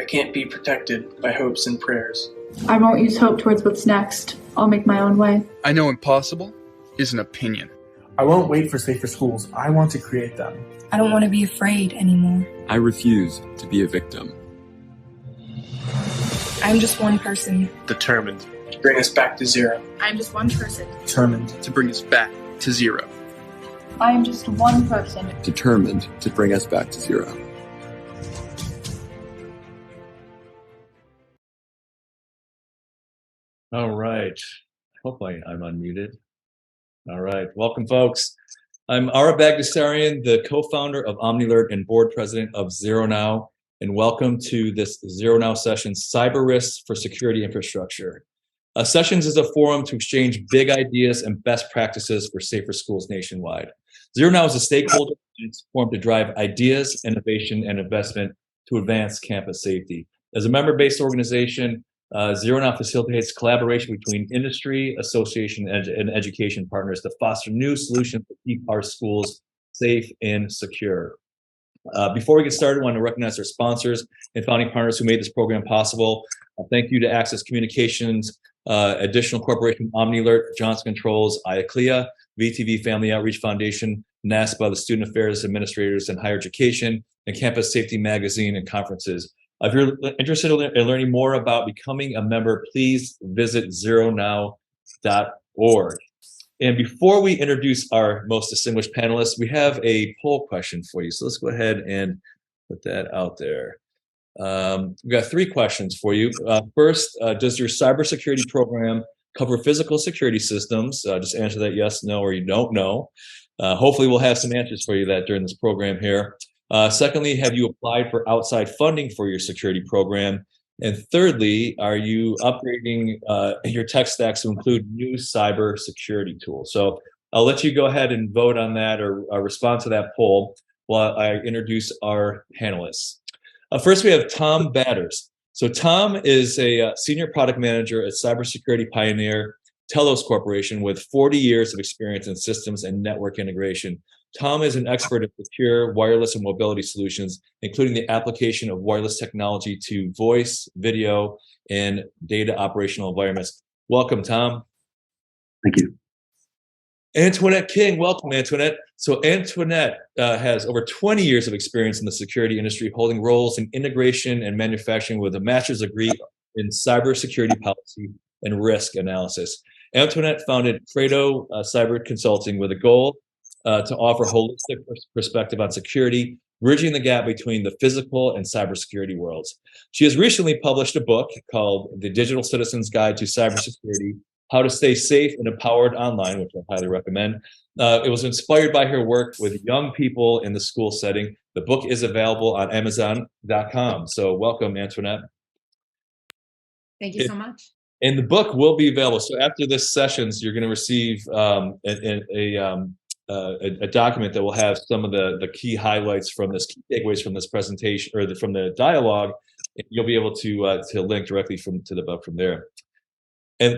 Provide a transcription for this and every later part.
I can't be protected by hopes and prayers. I won't use hope towards what's next. I'll make my own way. I know impossible is an opinion. I won't wait for safer schools. I want to create them. I don't want to be afraid anymore. I refuse to be a victim. I'm just one person. Determined to bring us back to zero. I'm just one person. Determined to bring us back to zero. I am just one person. Determined to bring us back to zero. All right. Hopefully I'm unmuted. All right. Welcome, folks. I'm Ara Bagdasarian, the co-founder of OmniAlert and board president of ZeroNow, and welcome to this ZeroNow session, Cyber Risks for Security Infrastructure. Sessions is a forum to exchange big ideas and best practices for safer schools nationwide. ZeroNow is a stakeholder forum to drive ideas, innovation, and investment to advance campus safety. As a member-based organization, ZeroNow facilitates collaboration between industry, association, and education partners to foster new solutions to keep our schools safe and secure. Before we get started, I want to recognize our sponsors and founding partners who made this program possible. Thank you to Access Communications, Additional Corporation, OmniAlert, Johnson Controls, IACLEA, VTV Family Outreach Foundation, NASPA, the Student Affairs Administrators in Higher Education, and Campus Safety Magazine and conferences. If you're interested in learning more about becoming a member, please visit zeronow.org. And before we introduce our most distinguished panelists, we have a poll question for you. So let's go ahead and put that out there. We've got 3 questions for you. First, does your cybersecurity program cover physical security systems? Just answer that yes, no, or you don't know. Hopefully we'll have some answers for you that during this program here. Secondly, have you applied for outside funding for your security program? And thirdly, are you upgrading your tech stacks to include new cyber security tools? So I'll let you go ahead and vote on that or respond to that poll while I introduce our panelists. First, we have Tom Batters. So Tom is a senior product manager at cybersecurity pioneer Telos Corporation with 40 years of experience in systems and network integration. Tom is an expert in secure wireless and mobility solutions, including the application of wireless technology to voice, video, and data operational environments. Welcome, Tom. Thank you. Antoinette King, welcome, Antoinette. So Antoinette has over 20 years of experience in the security industry, holding roles in integration and manufacturing with a master's degree in cybersecurity policy and risk analysis. Antoinette founded Credo Cyber Consulting with a goal to offer holistic perspective on security, bridging the gap between the physical and cybersecurity worlds. She has recently published a book called The Digital Citizen's Guide to Cybersecurity, How to Stay Safe and Empowered Online, which I highly recommend. It was inspired by her work with young people in the school setting. The book is available on Amazon.com. So welcome, Antoinette. Thank you so much. And the book will be available. So after this sessions, you're going to receive a document that will have some of the key highlights from this, key takeaways from this presentation or from the dialogue. You'll be able to link directly to the book from there. And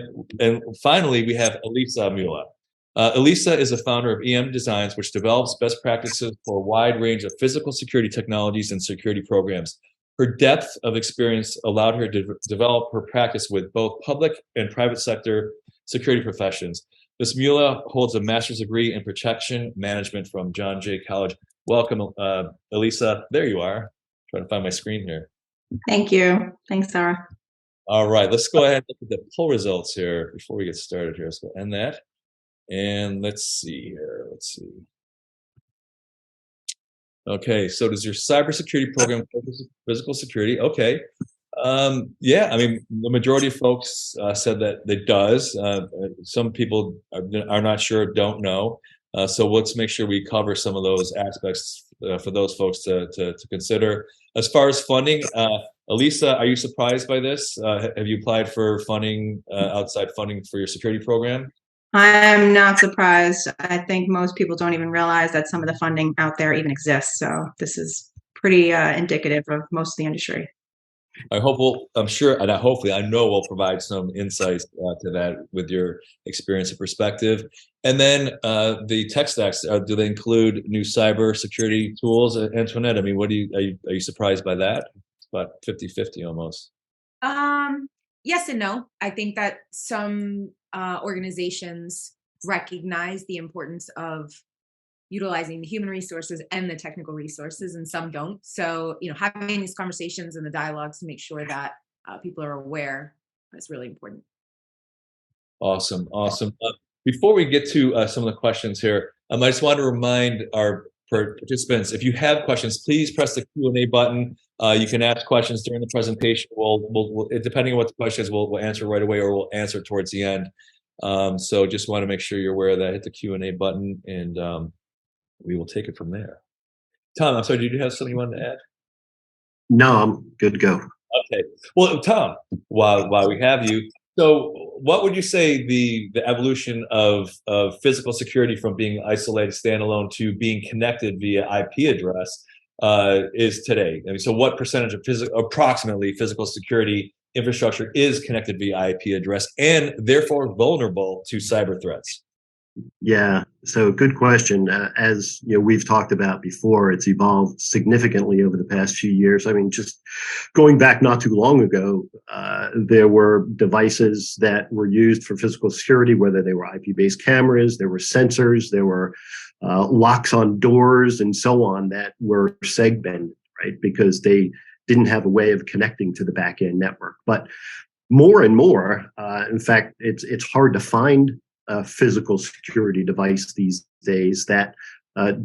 finally, we have Elisa Mula. Elisa is a founder of EM Designs, which develops best practices for a wide range of physical security technologies and security programs. Her depth of experience allowed her to develop her practice with both public and private sector security professions. Ms. Mula holds a master's degree in protection management from John Jay College. Welcome, Elisa. There you are. I'm trying to find my screen here. Thank you. Thanks, Sarah. All right, let's go ahead and look at the poll results here before we get started here. So we'll end that. And let's see here. Let's see. Okay, so does your cybersecurity program focus on physical security? Okay. Yeah, I mean, the majority of folks said that it does. Some people are not sure, don't know. So let's make sure we cover some of those aspects for those folks to consider. As far as funding, Elisa, are you surprised by this? Have you applied for funding, outside funding for your security program? I'm not surprised. I think most people don't even realize that some of the funding out there even exists. So this is pretty indicative of most of the industry. I hope I'm sure, and hopefully, I know we'll provide some insights to that with your experience and perspective. And then the tech stacks, do they include new cyber security tools? Antoinette, I mean, are you surprised by that? about 50-50 almost. Yes and no. I think that some organizations recognize the importance of utilizing the human resources and the technical resources, and some don't. So, having these conversations and the dialogues to make sure that people are aware is really important. Awesome. Before we get to some of the questions here, I just want to remind our participants, if you have questions, please press the Q&A button. You can ask questions during the presentation. We'll depending on what the question is, we'll answer right away, or we'll answer towards the end. So just want to make sure you're aware of that. Hit the Q&A button, and we will take it from there. Tom, I'm sorry, did you have something you wanted to add? No, I'm good to go. Okay. Well, Tom, while we have you, so what would you say the evolution of physical security from being isolated, standalone, to being connected via IP address is today? I mean, so what percentage of approximately physical security infrastructure is connected via IP address and therefore vulnerable to cyber threats? Yeah, so good question. As we've talked about before, it's evolved significantly over the past few years. I mean, just going back not too long ago, there were devices that were used for physical security, whether they were IP-based cameras, there were sensors, there were locks on doors, and so on, that were segmented, right? Because they didn't have a way of connecting to the back-end network. But more and more, in fact, it's hard to find a physical security device these days that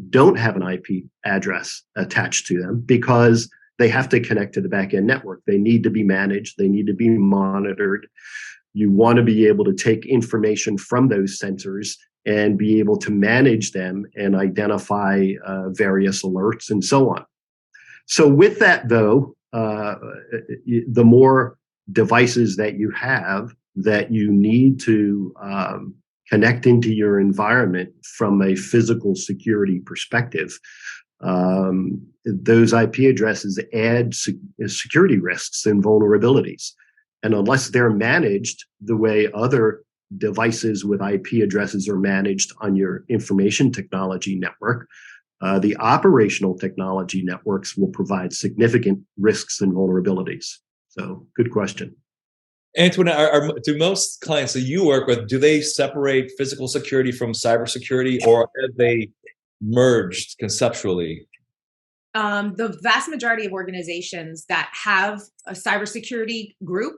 don't have an IP address attached to them, because they have to connect to the back-end network. They need to be managed. They need to be monitored. You want to be able to take information from those sensors and be able to manage them and identify various alerts and so on. So with that, though, the more devices that you have that you need to connect into your environment from a physical security perspective, those IP addresses add security risks and vulnerabilities. And unless they're managed the way other devices with IP addresses are managed on your information technology network, the operational technology networks will provide significant risks and vulnerabilities. So, good question. Antoinette, do most clients that you work with, do they separate physical security from cybersecurity, or have they merged conceptually? The vast majority of organizations that have a cybersecurity group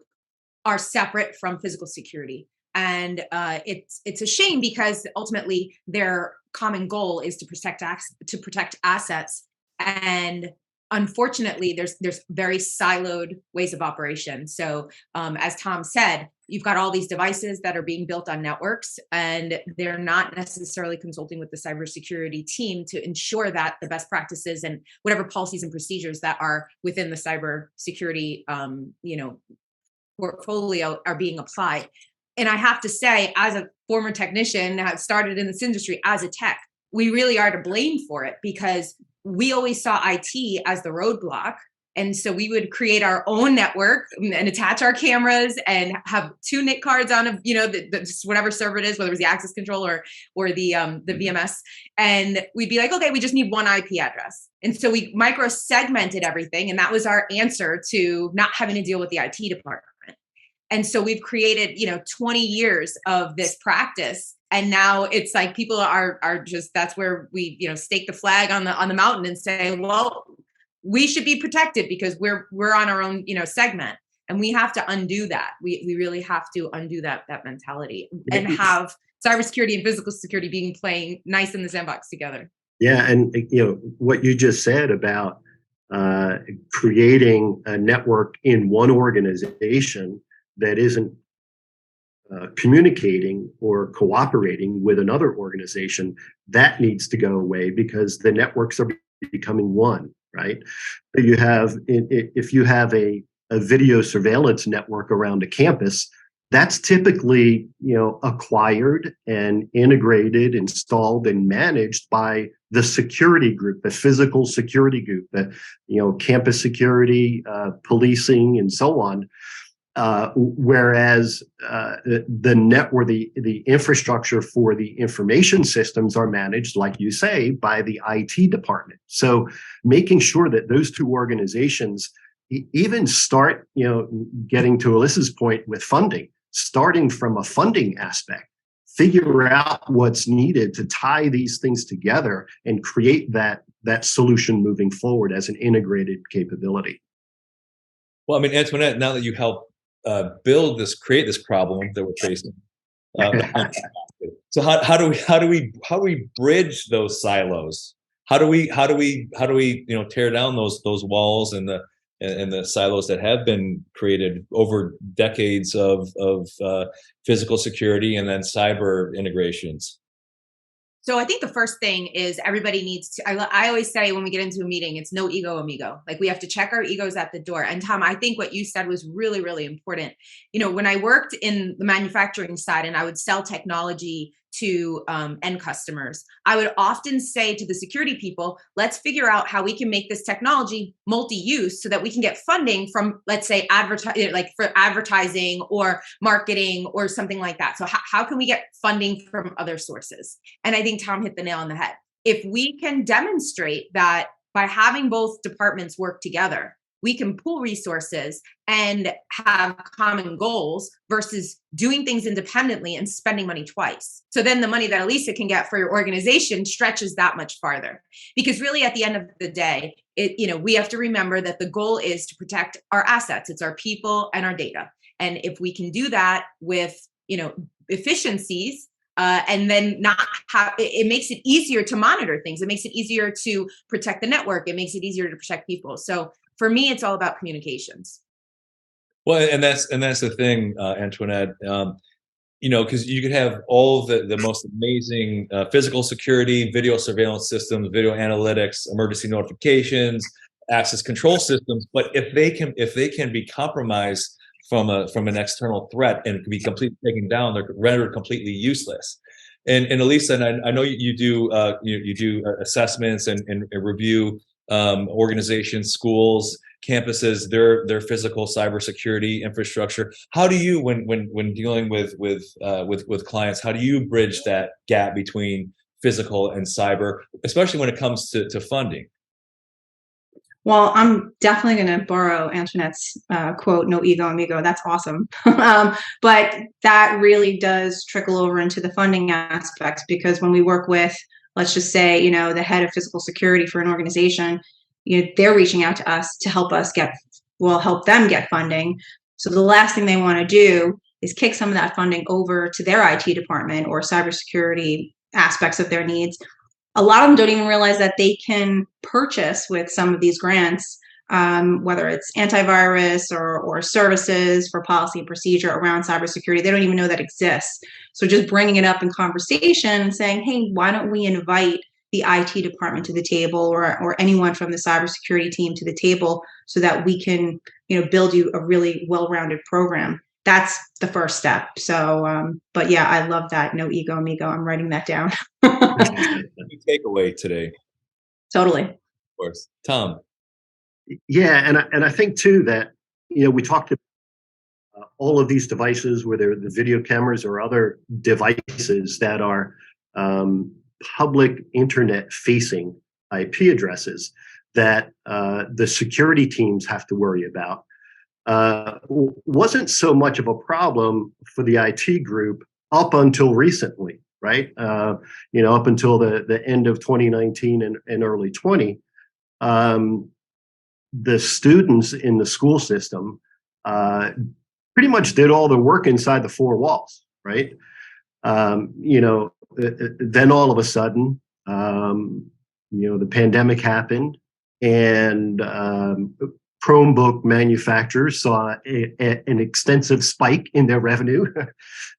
are separate from physical security. And it's a shame, because ultimately their common goal is to protect assets. And unfortunately, there's very siloed ways of operation. So as Tom said, you've got all these devices that are being built on networks, and they're not necessarily consulting with the cybersecurity team to ensure that the best practices and whatever policies and procedures that are within the cybersecurity portfolio are being applied. And I have to say, as a former technician, I started in this industry as a tech, we really are to blame for it, because we always saw IT as the roadblock. And so we would create our own network and attach our cameras and have two NIC cards on whatever server it is, whether it was the access control or the VMS. And we'd be like, okay, we just need one IP address. And so we micro segmented everything. And that was our answer to not having to deal with the IT department. And so we've created, 20 years of this practice. And now it's like people are just, that's where we, stake the flag on the mountain and say, well, we should be protected because we're on our own, segment. And we have to undo that. We really have to undo that mentality and have cybersecurity and physical security playing nice in the sandbox together. Yeah. And, what you just said about creating a network in one organization that isn't communicating or cooperating with another organization, that needs to go away, because the networks are becoming one, right? You have, if you have a video surveillance network around a campus, that's typically, acquired and integrated, installed, and managed by the security group, the physical security group, the, campus security, policing, and so on. Whereas the network, the infrastructure for the information systems are managed, like you say, by the IT department. So making sure that those two organizations even start, getting to Elisa's point with funding, starting from a funding aspect, figure out what's needed to tie these things together and create that solution moving forward as an integrated capability. Well, I mean, Antoinette, now that you helped create this problem that we're facing, so how do we bridge those silos? How do we tear down those walls and the silos that have been created over decades of physical security and then cyber integrations? So I think the first thing is everybody needs to, I always say when we get into a meeting, it's no ego, amigo. Like we have to check our egos at the door. And Tom, I think what you said was really, really important. When I worked in the manufacturing side and I would sell technology to end customers, I would often say to the security people, let's figure out how we can make this technology multi-use so that we can get funding from, let's say, for advertising or marketing or something like that. So how can we get funding from other sources? And I think Tom hit the nail on the head. If we can demonstrate that by having both departments work together, we can pool resources and have common goals versus doing things independently and spending money twice. So then the money that Elisa can get for your organization stretches that much farther. Because really at the end of the day, we have to remember that the goal is to protect our assets. It's our people and our data. And if we can do that with, efficiencies, and then it makes it easier to monitor things. It makes it easier to protect the network. It makes it easier to protect people. So for me, it's all about communications. Well, and that's the thing, Antoinette. Because you could have all the most amazing physical security, video surveillance systems, video analytics, emergency notifications, access control systems, but if they can be compromised from an external threat and can be completely taken down, they're rendered completely useless. And Elisa, and I know you do assessments and review organizations, schools, campuses, their physical cybersecurity infrastructure. How do you, when dealing with clients, how do you bridge that gap between physical and cyber, especially when it comes to funding? Well, I'm definitely going to borrow Antoinette's quote, no ego, amigo. That's awesome. But that really does trickle over into the funding aspects, because when we work with, let's just say, the head of physical security for an organization, they're reaching out to us to help them get funding. So the last thing they want to do is kick some of that funding over to their IT department or cybersecurity aspects of their needs. A lot of them don't even realize that they can purchase with some of these grants, whether it's antivirus or services for policy and procedure around cybersecurity. They don't even know that exists. So just bringing it up in conversation and saying, hey, why don't we invite the IT department to the table or anyone from the cybersecurity team to the table so that we can, build you a really well-rounded program. That's the first step. So, but yeah, I love that. No ego, amigo. I'm writing that down. Takeaway today. Totally. Of course. Tom. Yeah, and I think too that we talked about all of these devices, whether the video cameras or other devices that are public internet-facing IP addresses that the security teams have to worry about. Wasn't so much of a problem for the IT group up until recently, right? Up until the end of 2019 and early 20, the students in the school system pretty much did all the work inside the four walls, right? Then all of a sudden, the pandemic happened, and Chromebook manufacturers saw an extensive spike in their revenue,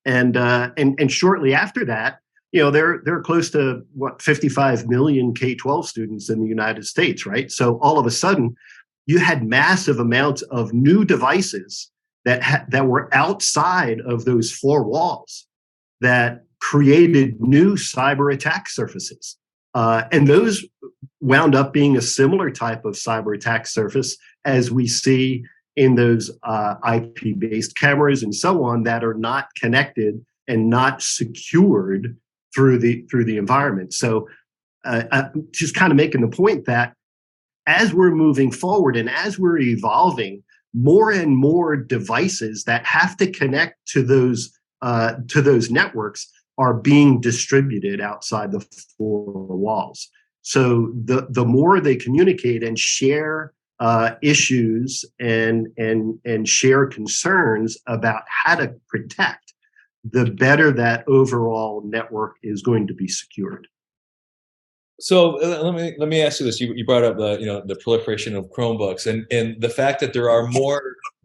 and shortly after that, they're close to 55 million K-12 students in the United States, right? So all of a sudden, you had massive amounts of new devices that were outside of those four walls that created new cyber attack surfaces. And those wound up being a similar type of cyber attack surface as we see in those IP-based cameras and so on that are not connected and not secured through the environment. So just kind of making the point that as we're moving forward and as we're evolving, more and more devices that have to connect to those networks are being distributed outside the four walls. So the more they communicate and share issues and share concerns about how to protect, the better that overall network is going to be secured. So let me ask you this: you brought up the proliferation of Chromebooks and the fact that there are more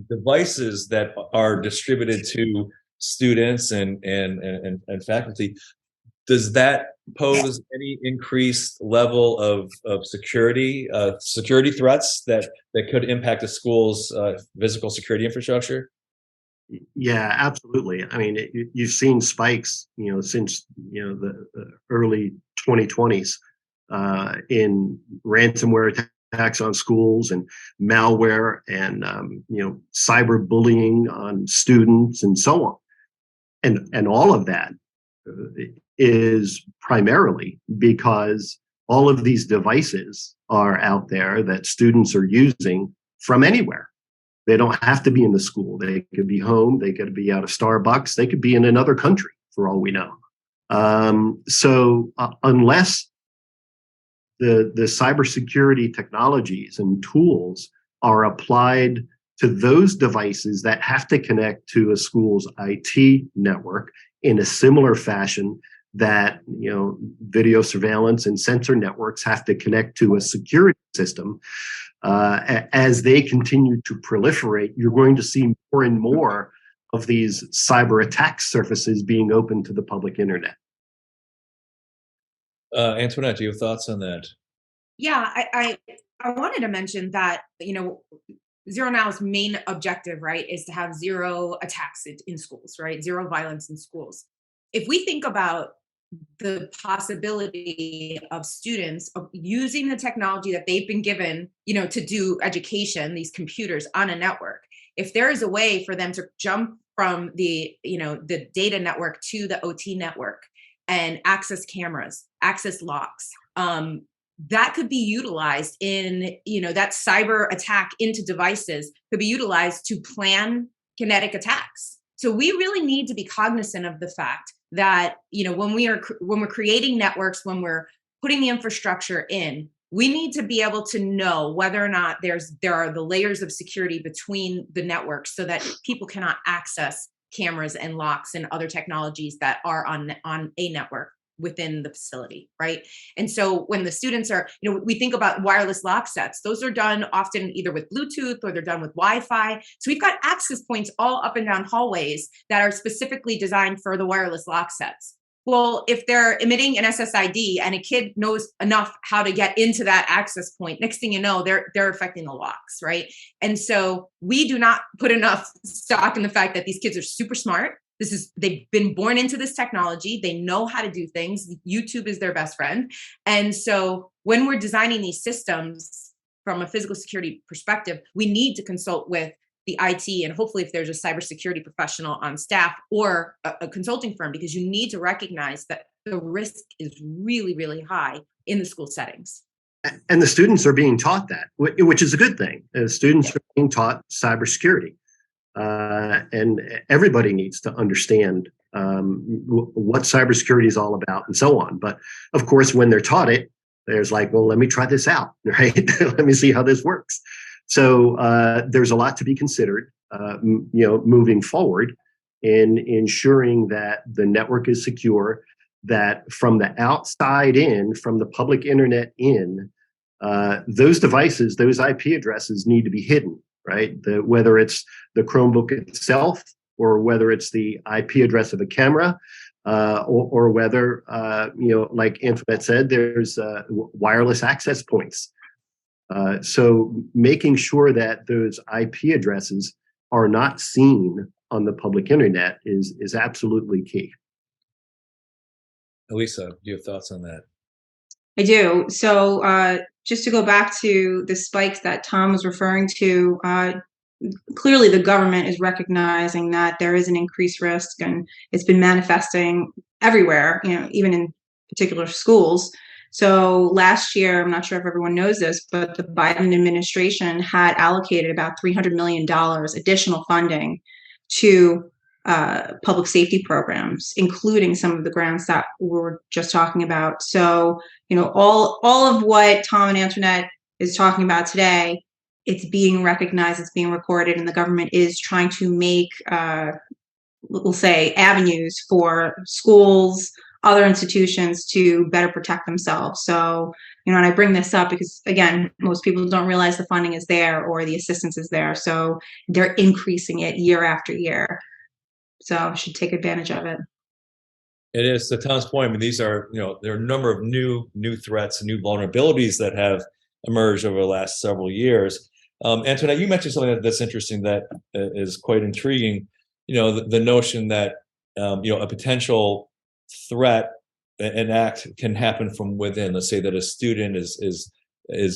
devices that are distributed to students and faculty. Does that pose any increased level of security threats that could impact the school's physical security infrastructure? Yeah, absolutely. I mean, you've seen spikes, since the early 2020s in ransomware attacks on schools and malware and cyberbullying on students and so on, and all of that is primarily because all of these devices are out there that students are using from anywhere. They don't have to be in the school. They could be home. They could be out of Starbucks. They could be in another country for all we know. So unless the cybersecurity technologies and tools are applied to those devices that have to connect to a school's IT network in a similar fashion that video surveillance and sensor networks have to connect to a security system, as they continue to proliferate, you're going to see more and more of these cyber attack surfaces being open to the public internet. Antoinette, do you have thoughts on that? Yeah, I wanted to mention that, ZeroNow's main objective, right, is to have zero attacks in schools, right? Zero violence in schools. If we think about the possibility of students of using the technology that they've been given, to do education, these computers on a network, if there is a way for them to jump from the data network to the OT network and access cameras, access locks, that could be utilized in, that cyber attack into devices could be utilized to plan kinetic attacks. So we really need to be cognizant of the fact that, when we're creating networks, when we're putting the infrastructure in, we need to be able to know whether or not there are the layers of security between the networks so that people cannot access cameras and locks and other technologies that are on a network within the facility, right? And so when the students are, we think about wireless lock sets, those are done often either with Bluetooth or they're done with Wi-Fi. So we've got access points all up and down hallways that are specifically designed for the wireless lock sets. Well, if they're emitting an SSID and a kid knows enough how to get into that access point, next thing you know, they're affecting the locks, right? And so we do not put enough stock in the fact that these kids are super smart. They've been born into this technology. They know how to do things. YouTube is their best friend. And so when we're designing these systems from a physical security perspective, we need to consult with the IT and hopefully if there's a cybersecurity professional on staff or a consulting firm, because you need to recognize that the risk is really, really high in the school settings. And the students are being taught that, which is a good thing. Students are being taught cybersecurity. And everybody needs to understand what cybersecurity is all about and so on. But of course, when they're taught it, there's like, well, let me try this out, right? Let me see how this works. So there's a lot to be considered, moving forward in ensuring that the network is secure, that from the outside in, from the public internet in, those devices, those IP addresses need to be hidden. Right? Whether it's the Chromebook itself or whether it's the IP address of a camera or whether, like Antoinette said, there's wireless access points. So making sure that those IP addresses are not seen on the public internet is absolutely key. Elisa, do you have thoughts on that? I do. So just to go back to the spikes that Tom was referring to, clearly the government is recognizing that there is an increased risk and it's been manifesting everywhere, even in particular schools. So last year, I'm not sure if everyone knows this, but the Biden administration had allocated about $300 million additional funding to public safety programs, including some of the grants that we were just talking about. So, all of what Tom and Antoinette is talking about today, it's being recognized, it's being recorded, and the government is trying to make, we'll say, avenues for schools, other institutions to better protect themselves. So, and I bring this up because, again, most people don't realize the funding is there or the assistance is there. So they're increasing it year after year. So should take advantage of it. It is, to Tom's point. I mean, these are, there are a number of new threats, new vulnerabilities that have emerged over the last several years. Antoinette, you mentioned something that's interesting, that is quite intriguing. The notion that a potential threat, an act can happen from within. Let's say that a student is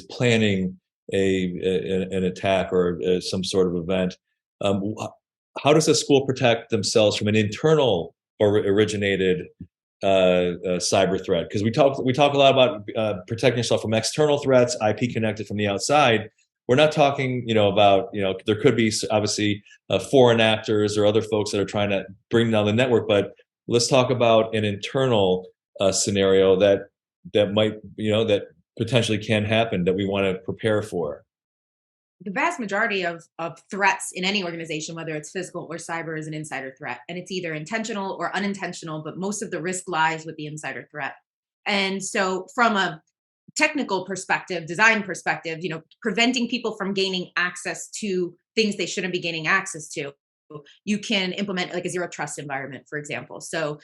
planning an attack or some sort of event. How does a school protect themselves from an internal or originated cyber threat? Because we talk a lot about protecting yourself from external threats, IP connected from the outside. We're not talking, about, there could be obviously foreign actors or other folks that are trying to bring down the network, but let's talk about an internal scenario that might, that potentially can happen, that we want to prepare for. The vast majority of threats in any organization, whether it's physical or cyber, is an insider threat. And it's either intentional or unintentional, but most of the risk lies with the insider threat. And so from a technical perspective, design perspective, preventing people from gaining access to things they shouldn't be gaining access to, you can implement like a zero trust environment, for example. So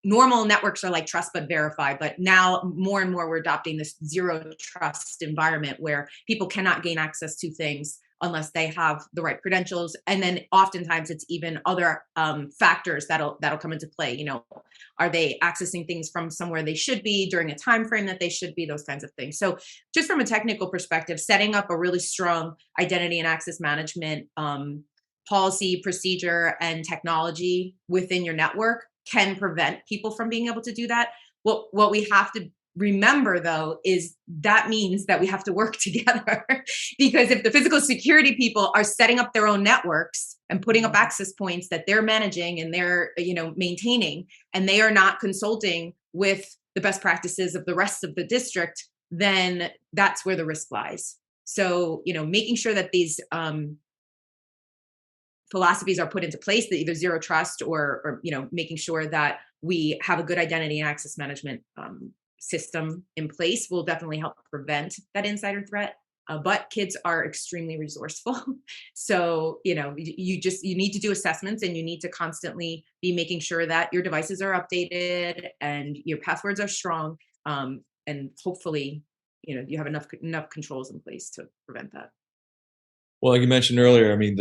normal networks are like trust but verify, but now more and more we're adopting this zero trust environment where people cannot gain access to things unless they have the right credentials. And then oftentimes it's even other factors that'll come into play. Are they accessing things from somewhere they should be during a time frame that they should be, those kinds of things. So just from a technical perspective, setting up a really strong identity and access management policy, procedure, and technology within your network can prevent people from being able to do that. What we have to remember, though, is that means that we have to work together. Because if the physical security people are setting up their own networks and putting up access points that they're managing and they're maintaining, and they are not consulting with the best practices of the rest of the district, then that's where the risk lies. So making sure that these philosophies are put into place, that either zero trust or making sure that we have a good identity and access management system in place will definitely help prevent that insider threat. But kids are extremely resourceful. So, you need to do assessments, and you need to constantly be making sure that your devices are updated and your passwords are strong. And hopefully, you have enough controls in place to prevent that. Well, like you mentioned earlier, I mean,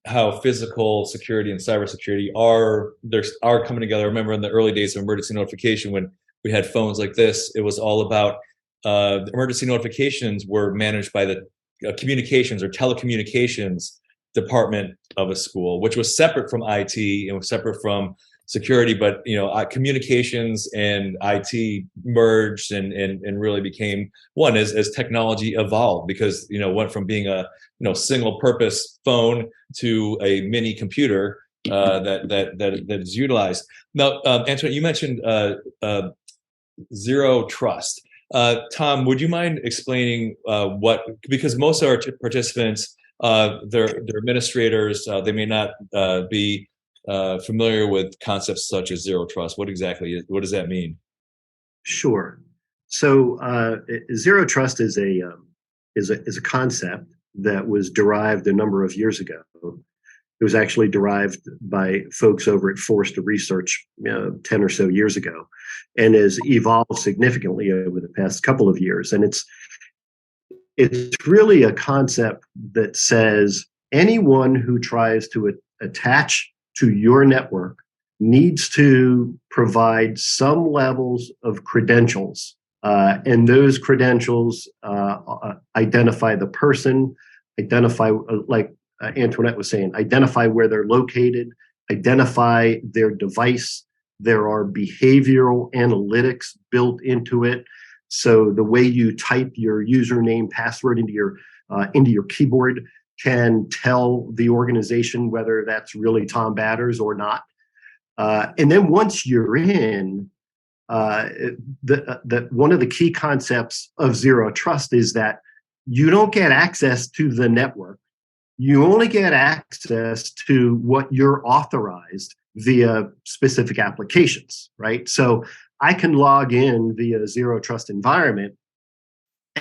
how physical security and cybersecurity are coming together. I remember in the early days of emergency notification, when we had phones like this, it was all about emergency notifications were managed by the communications or telecommunications department of a school, which was separate from IT and was separate from security. But communications and IT merged and really became one as technology evolved, because went from being a single purpose phone to a mini computer that is utilized. Now, Antoinette, you mentioned zero trust. Tom, would you mind explaining because most of our participants, they're administrators, they may not be familiar with concepts such as zero trust. What does that mean? Sure. So zero trust is a concept that was derived a number of years ago. It was actually derived by folks over at Forrester Research 10 or so years ago, and has evolved significantly over the past couple of years. And it's really a concept that says anyone who tries to attach to your network needs to provide some levels of credentials, and those credentials identify the person, identify, like Antoinette was saying, identify where they're located, identify their device, There are behavioral analytics built into it. So the way you type your username, password into your keyboard can tell the organization whether that's really Tom Batters or not. And then once you're in, one of the key concepts of zero trust is that you don't get access to the network. You only get access to what you're authorized via specific applications, right? So I can log in via zero trust environment,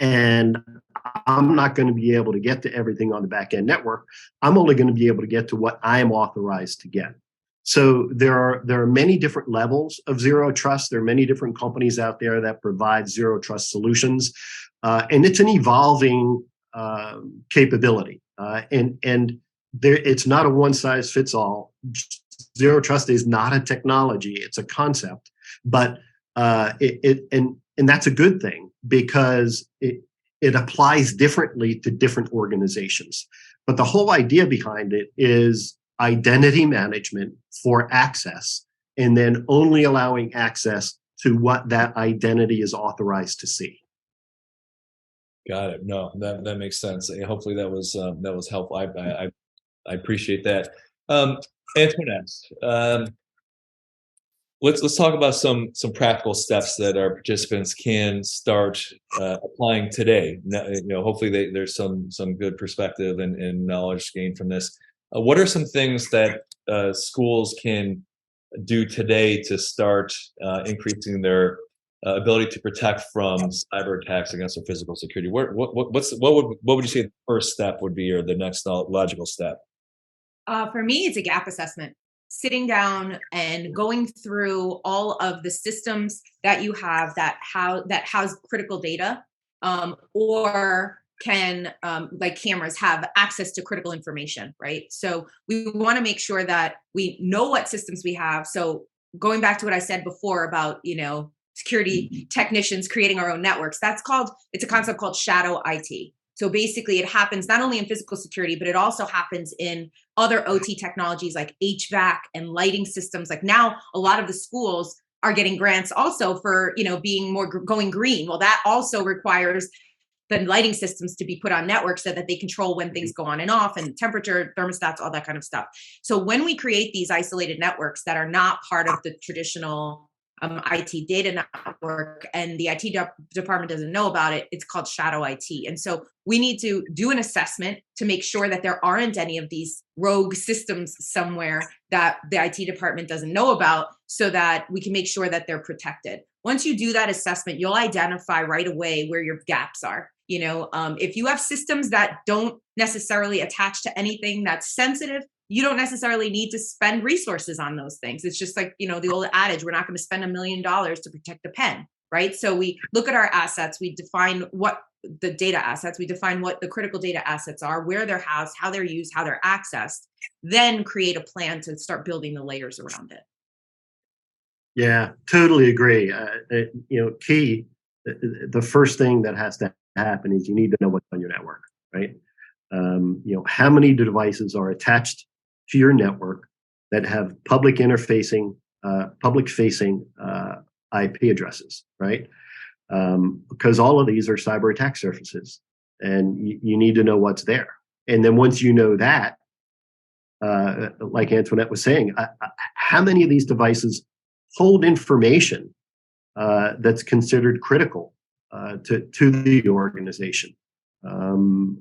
and I'm not going to be able to get to everything on the back end network. I'm only going to be able to get to what I'm authorized to get. So there are many different levels of zero trust. There are many different companies out there that provide zero trust solutions, and it's an evolving capability. It's not a one size fits all. Zero trust is not a technology; it's a concept. But and that's a good thing because it applies differently to different organizations. But the whole idea behind it is identity management for access, and then only allowing access to what that identity is authorized to see. Got it. No, that makes sense. Hopefully that was helpful. I appreciate that. Antoinette, let's talk about some practical steps that our participants can start applying today. Now, hopefully there's some good perspective and knowledge gained from this. What are some things that schools can do today to start increasing their ability to protect from cyber attacks against their physical security? What would you say the first step would be, or the next logical step? For me, it's a gap assessment. Sitting down and going through all of the systems that you have that house critical data, or can like cameras have access to critical information, right? So we want to make sure that we know what systems we have. So going back to what I said before about, security technicians creating our own networks, it's a concept called shadow IT. So basically it happens not only in physical security, but it also happens in other OT technologies like HVAC and lighting systems. Like now a lot of the schools are getting grants also for, being more going green. Well, that also requires the lighting systems to be put on networks so that they control when things go on and off, and temperature, thermostats, all that kind of stuff. So when we create these isolated networks that are not part of the traditional IT data network, and the IT department doesn't know about it, it's called shadow IT. And so we need to do an assessment to make sure that there aren't any of these rogue systems somewhere that the IT department doesn't know about, so that we can make sure that they're protected. Once you do that assessment, you'll identify right away where your gaps are. If you have systems that don't necessarily attach to anything that's sensitive, you don't necessarily need to spend resources on those things. It's just like, the old adage, we're not going to spend $1 million to protect the pen, right? So we look at our assets, we define what the data assets, we define what the critical data assets are, where they're housed, how they're used, how they're accessed, then create a plan to start building the layers around it. Yeah, totally agree. The first thing that has to happen is you need to know what's on your network, right? How many devices are attached to your network that have public-facing IP addresses, right? Because all of these are cyber attack surfaces, and you need to know what's there. And then once you know that, like Antoinette was saying, how many of these devices hold information that's considered critical to the organization? And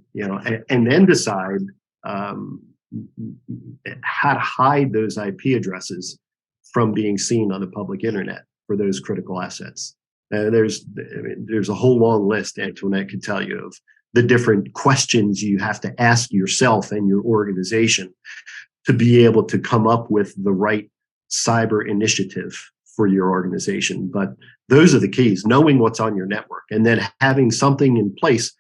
then decide how to hide those IP addresses from being seen on the public internet for those critical assets. There's a whole long list, Antoinette could tell you, of the different questions you have to ask yourself and your organization to be able to come up with the right cyber initiative for your organization. But those are the keys: knowing what's on your network, and then having something in place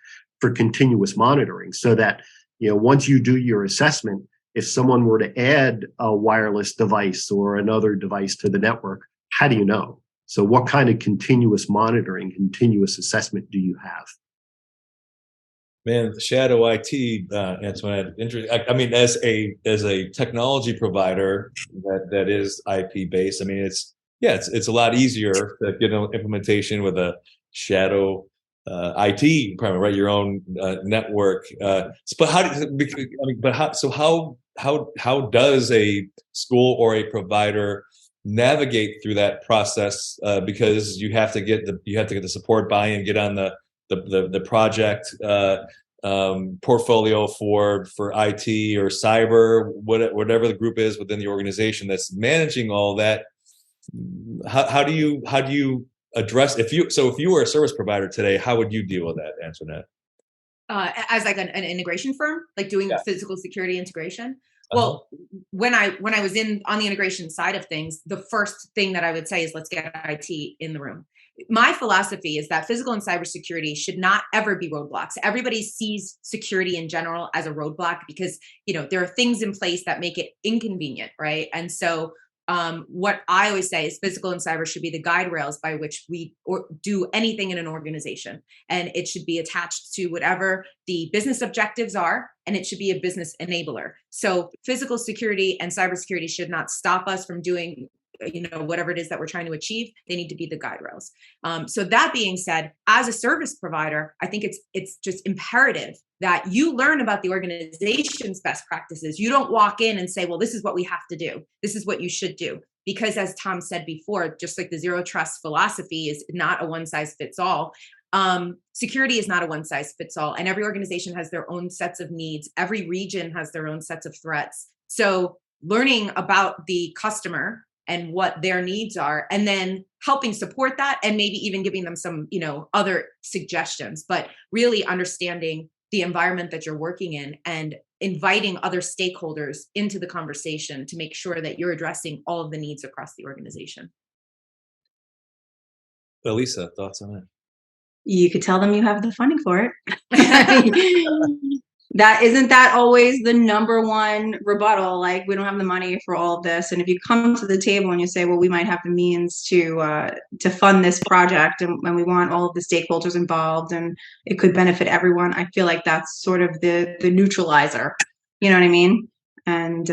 for continuous monitoring, so that once you do your assessment, if someone were to add a wireless device or another device to the network, how do you know? So what kind of continuous monitoring, continuous assessment do you have? Man, shadow IT, Antoinette, interesting. I mean, as a technology provider that is IP based, I mean, Yeah, it's a lot easier to get an implementation with a shadow IT department, right? Your own network. But how does a school or a provider navigate through that process? Because you have to get the support buy-in, get on the project portfolio for IT or cyber, whatever the group is within the organization that's managing all that. How do you address if you were a service provider today, how would you deal with that, Antoinette? As like an integration firm, like doing physical security integration. Well, when I was on the integration side of things, the first thing that I would say is let's get IT in the room. My philosophy is that physical and cybersecurity should not ever be roadblocks. Everybody sees security in general as a roadblock because there are things in place that make it inconvenient, right? And so what I always say is physical and cyber should be the guide rails by which we do anything in an organization. And it should be attached to whatever the business objectives are, and it should be a business enabler. So physical security and cybersecurity should not stop us from doing whatever it is that we're trying to achieve. They need to be the guide rails. So that being said, as a service provider, I think it's just imperative that you learn about the organization's best practices. You don't walk in and say, well, this is what we have to do. This is what you should do. Because as Tom said before, just like the zero trust philosophy is not a one size fits all. Security is not a one size fits all. And every organization has their own sets of needs. Every region has their own sets of threats. So learning about the customer and what their needs are, and then helping support that, and maybe even giving them some, other suggestions, but really understanding the environment that you're working in and inviting other stakeholders into the conversation to make sure that you're addressing all of the needs across the organization. Elisa, thoughts on that? You could tell them you have the funding for it. That isn't that always the number one rebuttal, like we don't have the money for all of this. And if you come to the table and you say, well, we might have the means to fund this project and we want all of the stakeholders involved and it could benefit everyone, I feel like that's sort of the neutralizer, you know what I mean? And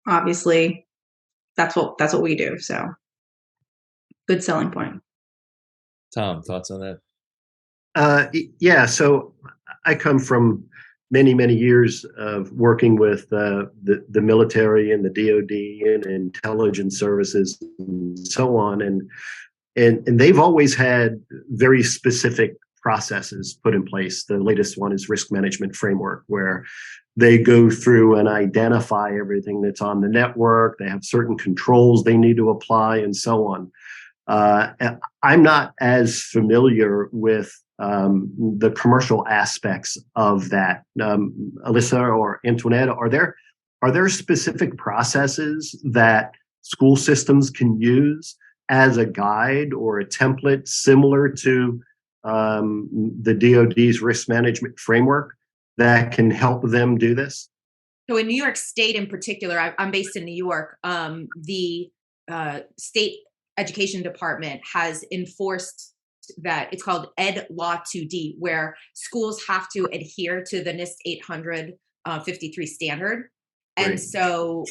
obviously that's what we do. So good selling point. Tom, thoughts on that? Yeah, so I come from many years of working with the military and the DoD and intelligence services and so on, and they've always had very specific processes put in place. The latest one is risk management framework, where they go through and identify everything that's on the network. They have certain controls they need to apply and so on. I'm not as familiar with the commercial aspects of that. Elisa or Antoinette, are there specific processes that school systems can use as a guide or a template similar to the DoD's risk management framework that can help them do this? So in New York State in particular, I'm based in New York, the state education department has enforced that it's called Ed Law 2D, where schools have to adhere to the NIST 853 standard. And right. So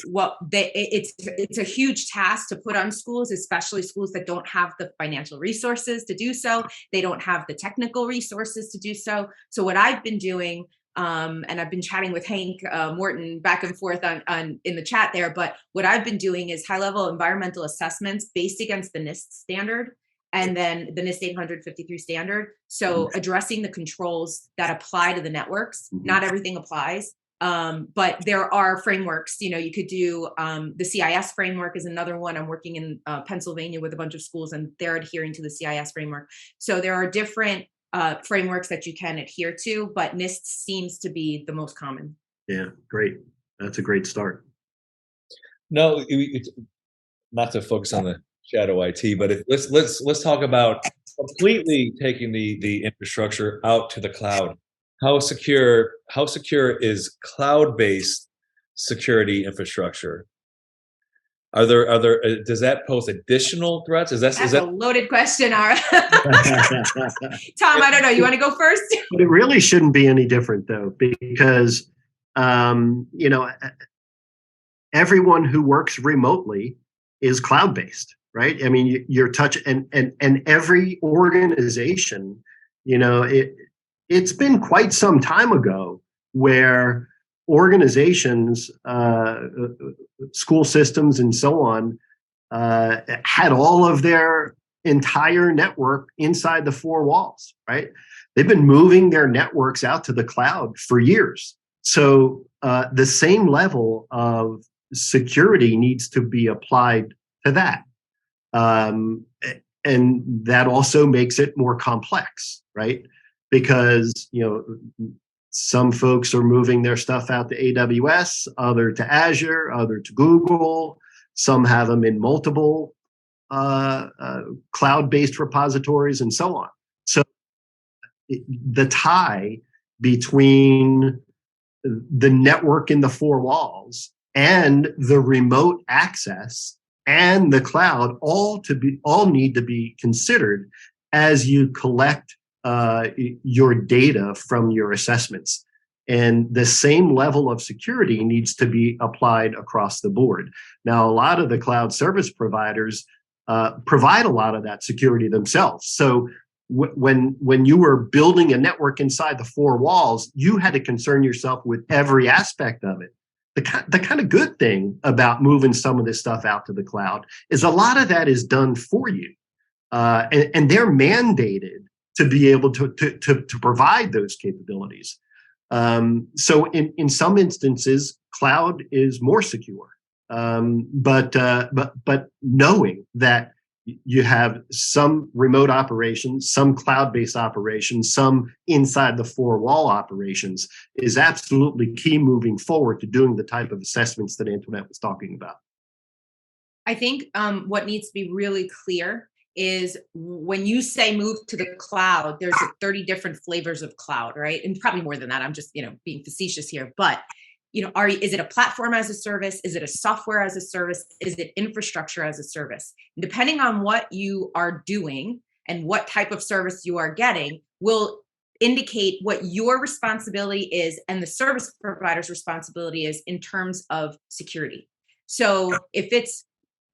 it's a huge task to put on schools, especially schools that don't have the financial resources to do so. They don't have the technical resources to do so. So what I've been doing, and I've been chatting with Hank Morton back and forth on in the chat there, but what I've been doing is high-level environmental assessments based against the NIST standard and then the NIST 853 standard. So addressing the controls that apply to the networks. Not everything applies, but there are frameworks. You could do the CIS framework is another one. I'm working in Pennsylvania with a bunch of schools, and they're adhering to the CIS framework. So there are different frameworks that you can adhere to, but NIST seems to be the most common. Yeah, great. That's a great start. No, not to focus on the shadow IT, but let's talk about completely taking the infrastructure out to the cloud. How secure is cloud-based security infrastructure? Are there does that pose additional threats? Is that a loaded question, Ara? Tom, I don't know. You want to go first? But it really shouldn't be any different, though, because everyone who works remotely is cloud-based, right? I mean, you're touch and every organization, it's been quite some time ago where organizations, school systems and so on, had all of their entire network inside the four walls, right? They've been moving their networks out to the cloud for years. So the same level of security needs to be applied to that. And that also makes it more complex, right? Because, some folks are moving their stuff out to AWS, other to Azure, other to Google. Some have them in multiple cloud-based repositories and so on. So the tie between the network in the four walls and the remote access and the cloud all need to be considered as you collect your data from your assessments. And the same level of security needs to be applied across the board. Now, a lot of the cloud service providers provide a lot of that security themselves. So when you were building a network inside the four walls, you had to concern yourself with every aspect of it. The kind of good thing about moving some of this stuff out to the cloud is a lot of that is done for you. And they're mandated to be able to provide those capabilities. So in some instances, cloud is more secure. But knowing that you have some remote operations, some cloud-based operations, some inside the four-wall operations is absolutely key moving forward to doing the type of assessments that Antoinette was talking about. I think what needs to be really clear is when you say move to the cloud, there's 30 different flavors of cloud, right? And probably more than that. I'm just, being facetious here, but is it a platform as a service? Is it a software as a service? Is it infrastructure as a service? And depending on what you are doing and what type of service you are getting will indicate what your responsibility is and the service provider's responsibility is in terms of security. So if it's,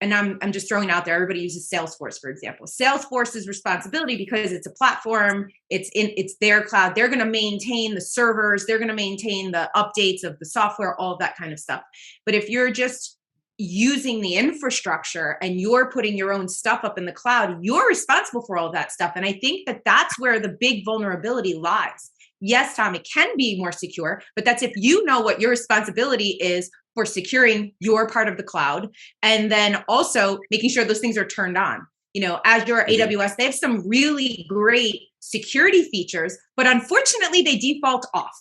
and I'm just throwing out there, everybody uses Salesforce, for example. Salesforce's responsibility, because it's a platform, it's their cloud, they're going to maintain the servers, they're going to maintain the updates of the software, all of that kind of stuff. But if you're just using the infrastructure and you're putting your own stuff up in the cloud, you're responsible for all of that stuff. And I think that that's where the big vulnerability lies. Yes, Tom, it can be more secure, but that's if you know what your responsibility is for securing your part of the cloud, and then also making sure those things are turned on. Azure, AWS, they have some really great security features, but unfortunately they default off.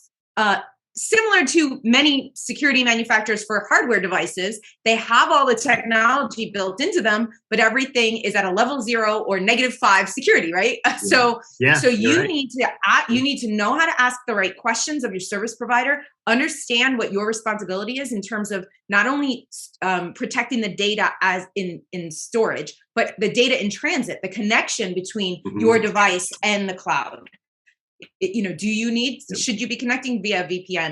Similar to many security manufacturers for hardware devices, they have all the technology built into them, but everything is at a level 0 or -5 security, right? Yeah. So you right. need to know how to ask the right questions of your service provider, understand what your responsibility is in terms of not only protecting the data as in storage, but the data in transit, the connection between your device and the cloud. Should you be connecting via VPN?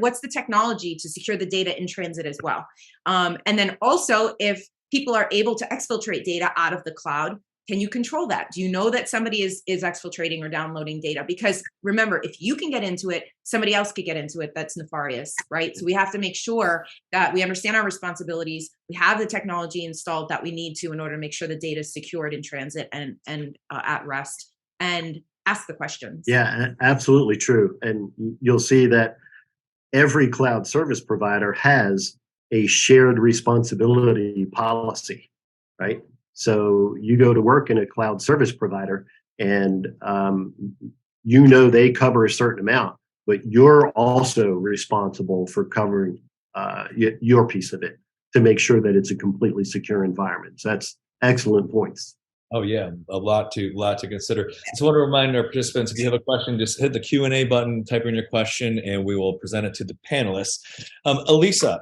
What's the technology to secure the data in transit as well? And then also, if people are able to exfiltrate data out of the cloud, can you control that? Do you know that somebody is exfiltrating or downloading data? Because remember, if you can get into it, somebody else could get into it that's nefarious, right? So we have to make sure that we understand our responsibilities. We have the technology installed that we need to in order to make sure the data is secured in transit and at rest. And ask the questions. Yeah, absolutely true. And you'll see that every cloud service provider has a shared responsibility policy, right? So you go to work in a cloud service provider and they cover a certain amount, but you're also responsible for covering your piece of it to make sure that it's a completely secure environment. So that's excellent points. Oh yeah, a lot to consider. Just want to remind our participants, if you have a question, just hit the Q&A button, type in your question, and we will present it to the panelists. Elisa,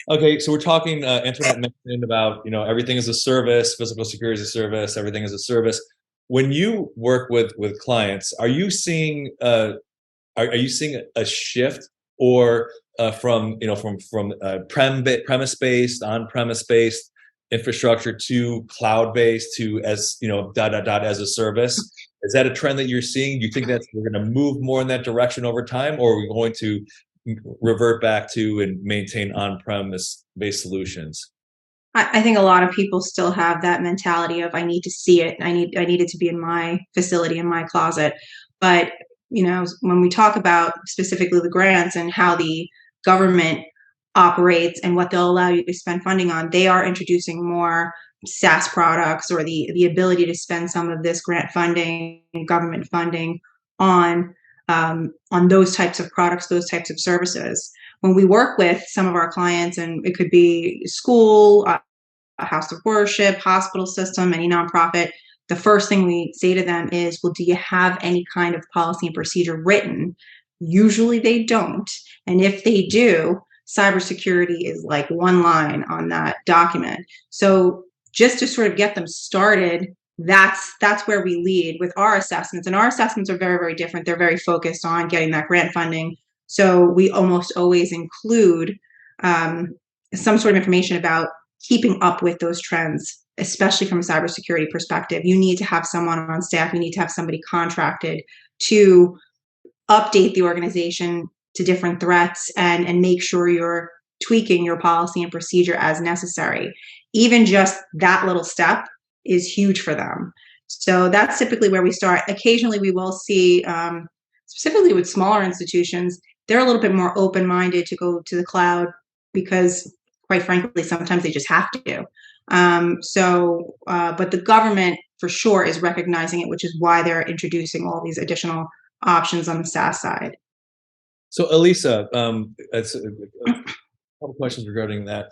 okay, so we're talking, Antoinette mentioned about, everything is a service, physical security is a service, everything is a service. When you work with clients, are you seeing a shift or from premise-based, on-premise based, infrastructure to cloud-based to as as a service. Is that a trend that you're seeing? Do you think that we're going to move more in that direction over time, or are we going to revert back to and maintain on-premise based solutions? I think a lot of people still have that mentality of I need to see it. I need it to be in my facility, in my closet. But when we talk about specifically the grants and how the government operates and what they'll allow you to spend funding on, they are introducing more SaaS products or the ability to spend some of this grant funding, government funding on those types of products, those types of services. When we work with some of our clients, and it could be school, a house of worship, hospital system, any nonprofit, the first thing we say to them is, well, do you have any kind of policy and procedure written? Usually they don't. And if they do, cybersecurity is like one line on that document. So just to sort of get them started, that's where we lead with our assessments. And our assessments are very, very different. They're very focused on getting that grant funding. So we almost always include some sort of information about keeping up with those trends, especially from a cybersecurity perspective. You need to have someone on staff. You need to have somebody contracted to update the organization to different threats and make sure you're tweaking your policy and procedure as necessary. Even just that little step is huge for them. So that's typically where we start. Occasionally we will see, specifically with smaller institutions, they're a little bit more open-minded to go to the cloud because, quite frankly, sometimes they just have to. But the government for sure is recognizing it, which is why they're introducing all these additional options on the SaaS side. So, Elisa, that's a couple questions regarding that.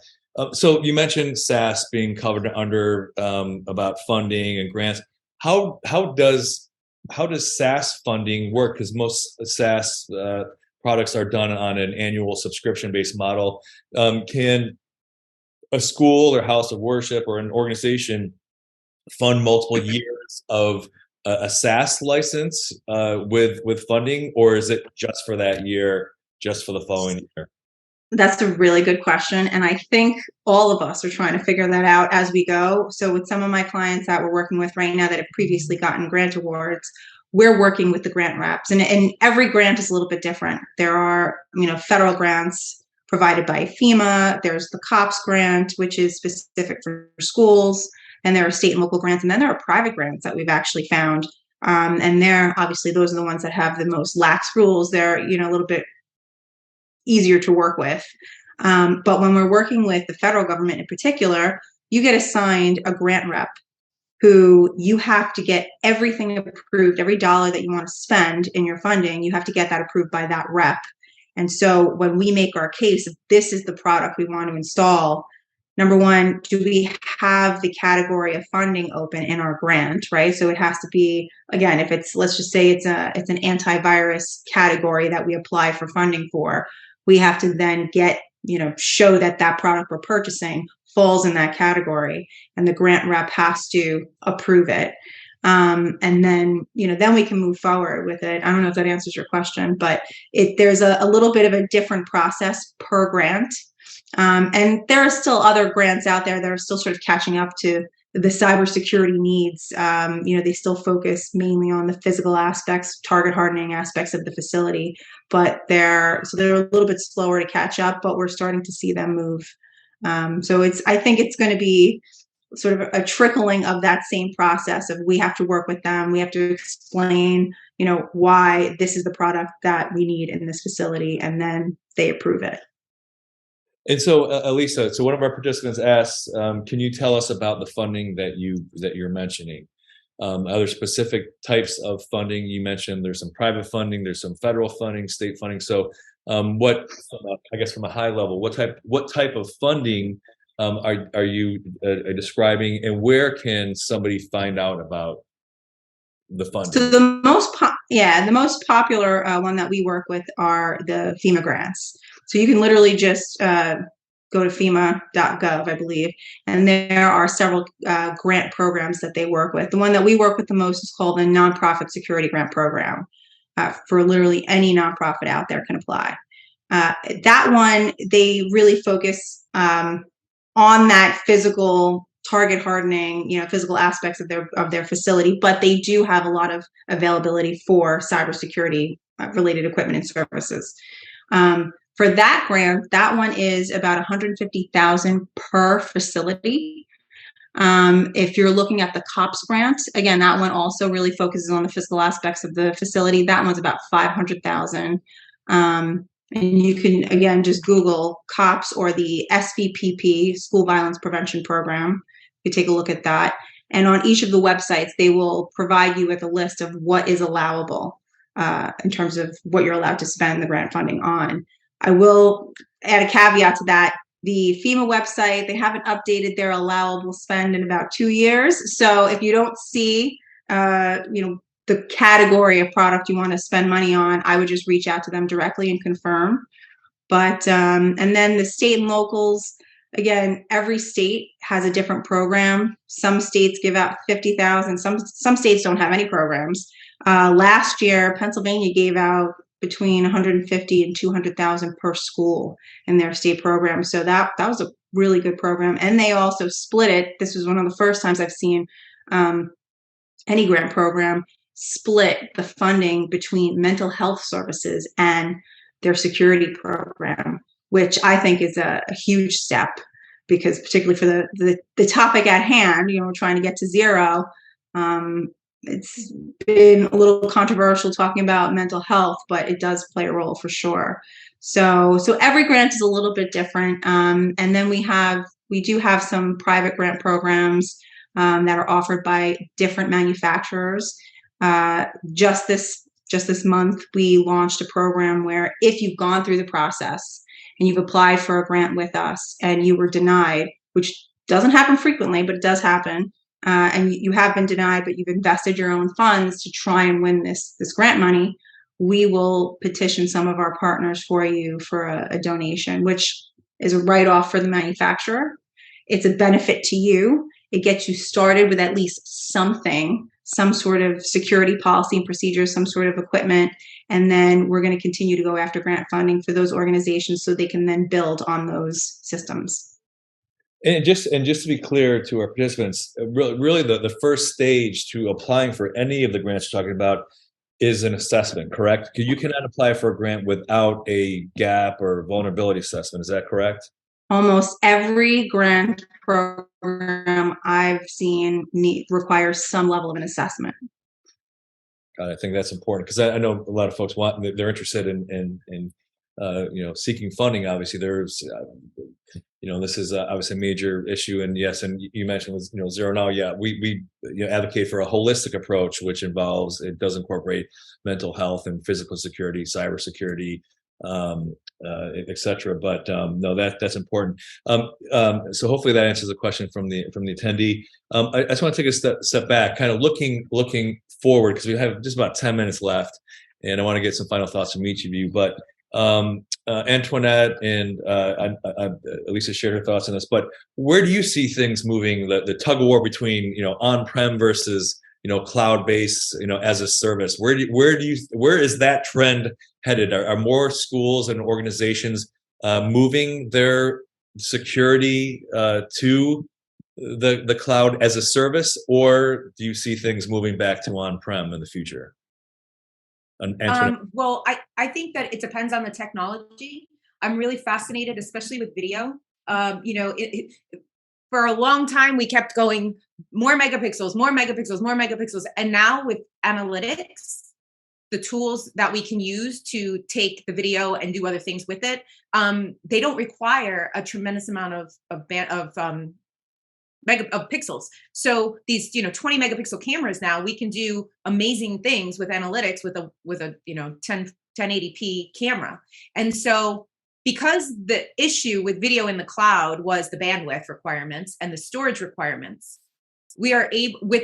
So you mentioned SaaS being covered under about funding and grants. How does SaaS funding work? Because most SaaS products are done on an annual subscription-based model. Can a school or house of worship or an organization fund multiple years of a SaaS license with funding, or is it just for that year, just for the following year? That's a really good question. And I think all of us are trying to figure that out as we go. So with some of my clients that we're working with right now that have previously gotten grant awards, we're working with the grant reps. And every grant is a little bit different. There are, federal grants provided by FEMA. There's the COPS grant, which is specific for schools. And there are state and local grants. And then there are private grants that we've actually found. And they're obviously, those are the ones that have the most lax rules. They're, a little bit easier to work with. But when we're working with the federal government in particular, you get assigned a grant rep who you have to get everything approved, every dollar that you want to spend in your funding, you have to get that approved by that rep. And so when we make our case, if this is the product we want to install, number one, do we have the category of funding open in our grant, right? So it has to be, again, if it's, let's just say it's an antivirus category that we apply for funding for, we have to then show that product we're purchasing falls in that category, and the grant rep has to approve it. And then, then we can move forward with it. I don't know if that answers your question, but there's a little bit of a different process per grant. And there are still other grants out there that are still sort of catching up to the cybersecurity needs. They still focus mainly on the physical aspects, target hardening aspects of the facility, but they're a little bit slower to catch up, but we're starting to see them move. I think it's going to be sort of a trickling of that same process of we have to work with them. We have to explain, why this is the product that we need in this facility, and then they approve it. And so, Elisa, one of our participants asked, can you tell us about the funding that you're mentioning? Are there specific types of funding? You mentioned there's some private funding, there's some federal funding, state funding. So I guess from a high level, what type of funding are you describing, and where can somebody find out about the funding? So the most popular one that we work with are the FEMA grants. So you can literally just go to FEMA.gov, I believe, and there are several grant programs that they work with. The one that we work with the most is called the Nonprofit Security Grant Program. For literally any nonprofit out there can apply. That one, they really focus on that physical target hardening, physical aspects of their facility, but they do have a lot of availability for cybersecurity related equipment and services. For that grant, that one is about $150,000 per facility. If you're looking at the COPS grant, again, that one also really focuses on the physical aspects of the facility. That one's about $500,000. And you can, again, just Google COPS or the SVPP, School Violence Prevention Program. You take a look at that. And on each of the websites, they will provide you with a list of what is allowable in terms of what you're allowed to spend the grant funding on. I will add a caveat to that. The FEMA website, they haven't updated their allowable spend in about 2 years. So if you don't see, the category of product you want to spend money on, I would just reach out to them directly and confirm. But, and then the state and locals, again, every state has a different program. Some states give out $50,000. Some states don't have any programs. Last year, Pennsylvania gave out between $150,000 and $200,000 per school in their state program. So that was a really good program. And they also split it. This was one of the first times I've seen any grant program split the funding between mental health services and their security program, which I think is a huge step, because particularly for the topic at hand, trying to get to zero, it's been a little controversial talking about mental health, but it does play a role for sure. So every grant is a little bit different. And then we do have some private grant programs that are offered by different manufacturers. Just this month, we launched a program where if you've gone through the process and you've applied for a grant with us and you were denied, which doesn't happen frequently, but it does happen, and you have been denied, but you've invested your own funds to try and win this grant money, we will petition some of our partners for you for a donation, which is a write-off for the manufacturer. It's a benefit to you. It gets you started with at least something, some sort of security policy and procedures, some sort of equipment. And then we're going to continue to go after grant funding for those organizations so they can then build on those systems. And just to be clear to our participants, really the first stage to applying for any of the grants you're talking about is an assessment, correct? You cannot apply for a grant without a gap or vulnerability assessment. Is that correct? Almost every grant program I've seen requires some level of an assessment. I think that's important, because I know a lot of folks they're interested in seeking funding. Obviously, there's this is obviously a major issue, and yes, and you mentioned with ZeroNow, yeah, we advocate for a holistic approach, which does incorporate mental health and physical security, cybersecurity, etc. But no, that's important. So hopefully that answers the question from the attendee. I just want to take a step back, kind of looking forward, because we have just about 10 minutes left, and I want to get some final thoughts from each of you. But Antoinette and Elisa shared her thoughts on this. But where do you see things moving? The tug of war between on-prem versus cloud-based, as a service. Where is that trend headed? Are more schools and organizations moving their security to the cloud as a service, or do you see things moving back to on-prem in the future? Well, I think that it depends on the technology. I'm really fascinated, especially with video. For a long time, we kept going more megapixels, more megapixels, more megapixels. And now with analytics, the tools that we can use to take the video and do other things with it, they don't require a tremendous amount of pixels. So these 20 megapixel cameras, now we can do amazing things with analytics with a 1080p camera. And so because the issue with video in the cloud was the bandwidth requirements and the storage requirements, with